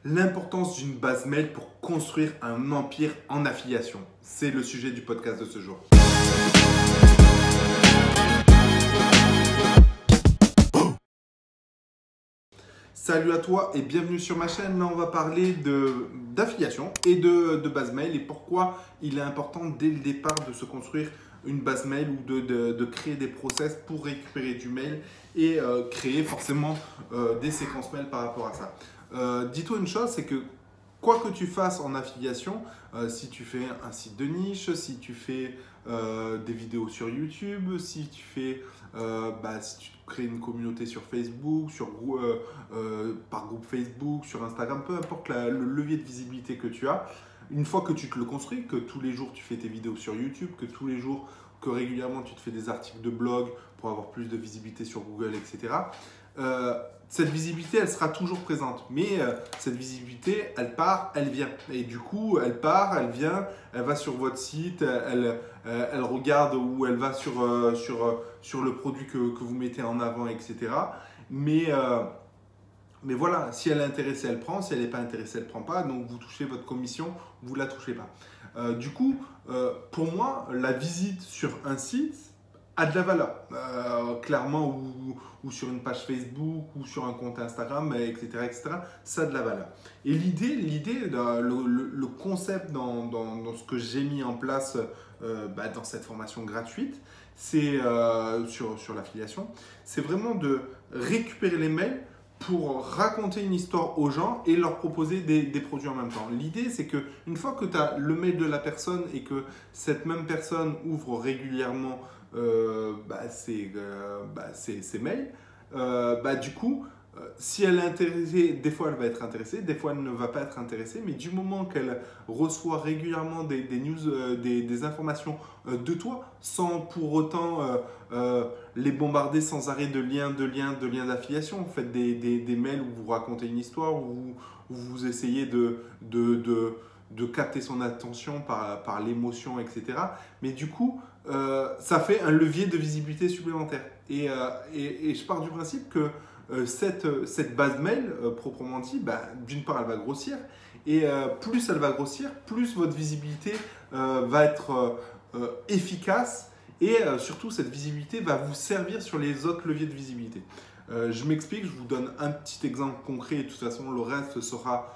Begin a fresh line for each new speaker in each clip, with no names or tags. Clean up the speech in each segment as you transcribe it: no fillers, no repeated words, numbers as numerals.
L'importance d'une base mail pour construire un empire en affiliation. C'est le sujet du podcast de ce jour. Salut à toi et bienvenue sur ma chaîne. Là, on va parler d'affiliation et de base mail et pourquoi il est important dès le départ de se construire une base mail ou de créer des process pour récupérer du mail et créer forcément des séquences mail par rapport à ça. Dis-toi une chose, c'est que quoi que tu fasses en affiliation, si tu fais un site de niche, si tu fais des vidéos sur YouTube, si tu crées une communauté sur Facebook, par groupe Facebook, sur Instagram, peu importe le levier de visibilité que tu as, une fois que tu te le construis, que tous les jours tu fais tes vidéos sur YouTube, que régulièrement tu te fais des articles de blog pour avoir plus de visibilité sur Google, etc. Cette visibilité, elle sera toujours présente. Mais cette visibilité, elle part, elle vient. Et du coup, elle part, elle vient, elle va sur votre site, elle regarde ou elle va sur le produit que vous mettez en avant, etc. Mais voilà, si elle est intéressée, elle prend. Si elle n'est pas intéressée, elle ne prend pas. Donc, vous touchez votre commission, vous ne la touchez pas. Pour moi, la visite sur un site a de la valeur. Clairement, ou sur une page Facebook, ou sur un compte Instagram, etc., ça a de la valeur. Et l'idée, le concept dans ce que j'ai mis en place dans cette formation gratuite, c'est sur l'affiliation, c'est vraiment de récupérer les mails pour raconter une histoire aux gens et leur proposer des produits en même temps. L'idée, c'est qu'une fois que tu as le mail de la personne et que cette même personne ouvre régulièrement ses mails, du coup, si elle est intéressée, des fois elle va être intéressée, des fois elle ne va pas être intéressée, mais du moment qu'elle reçoit régulièrement des news, des informations de toi, sans pour autant les bombarder sans arrêt de liens d'affiliation, faites des mails où vous racontez une histoire, où vous essayez de capter son attention par l'émotion, etc. Mais du coup, ça fait un levier de visibilité supplémentaire. Et je pars du principe que cette base mail, proprement dit, d'une part, elle va grossir. Et plus elle va grossir, plus votre visibilité va être efficace. Et surtout, cette visibilité va vous servir sur les autres leviers de visibilité. Je m'explique, je vous donne un petit exemple concret. Et de toute façon, le reste sera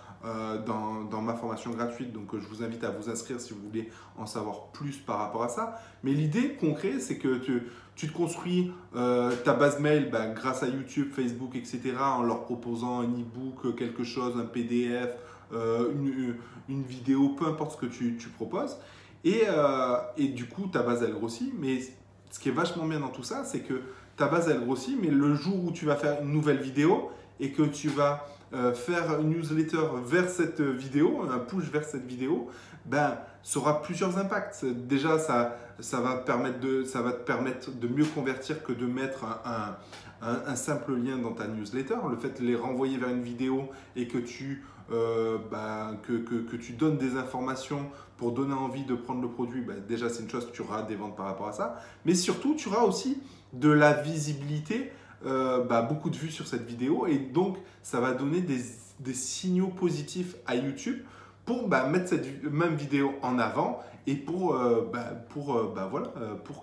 dans ma formation gratuite. Donc, je vous invite à vous inscrire si vous voulez en savoir plus par rapport à ça. Mais l'idée concrète, c'est que tu te construis ta base mail grâce à YouTube, Facebook, etc. en leur proposant un e-book, quelque chose, un PDF, une vidéo, peu importe ce que tu proposes. Et du coup, ta base, elle grossit. Mais ce qui est vachement bien dans tout ça, c'est que ta base, elle grossit. Mais le jour où tu vas faire une nouvelle vidéo et que tu vas faire une newsletter vers cette vidéo, un push vers cette vidéo, ça aura plusieurs impacts. Déjà, ça va te permettre de mieux convertir que de mettre un simple lien dans ta newsletter. Le fait de les renvoyer vers une vidéo et que tu donnes des informations pour donner envie de prendre le produit, déjà c'est une chose, tu auras des ventes par rapport à ça. Mais surtout, tu auras aussi de la visibilité, beaucoup de vues sur cette vidéo et donc ça va donner des signaux positifs à YouTube pour mettre cette même vidéo en avant et pour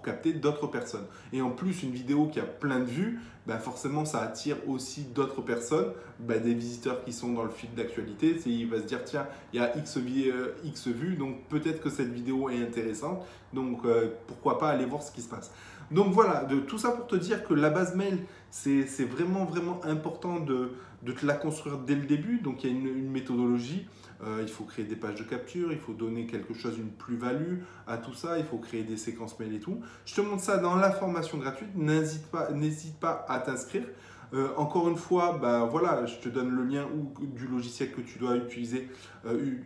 capter d'autres personnes. Et en plus, une vidéo qui a plein de vues, forcément, ça attire aussi d'autres personnes, des visiteurs qui sont dans le fil d'actualité. Il va se dire, tiens, il y a X vues, donc peut-être que cette vidéo est intéressante, donc pourquoi pas aller voir ce qui se passe. Donc voilà, tout ça pour te dire que la base mail, c'est vraiment, vraiment important de te la construire dès le début. Donc il y a une méthodologie. Il faut créer des pages de capture, il faut donner quelque chose, une plus-value à tout ça, il faut créer des séquences mail et tout. Je te montre ça dans la formation gratuite, n'hésite pas à t'inscrire. Encore une fois, je te donne le lien du logiciel que tu dois utiliser.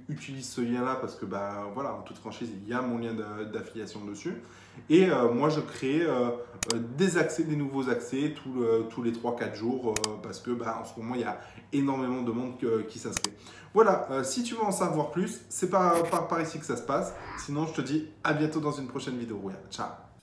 Utilise ce lien-là parce que en toute franchise, il y a mon lien d'affiliation dessus. Et moi, je crée des nouveaux accès tous les 3-4 jours parce que en ce moment, il y a énormément de monde qui s'inscrit. Voilà, si tu veux en savoir plus, c'est par ici que ça se passe. Sinon, je te dis à bientôt dans une prochaine vidéo. Ciao!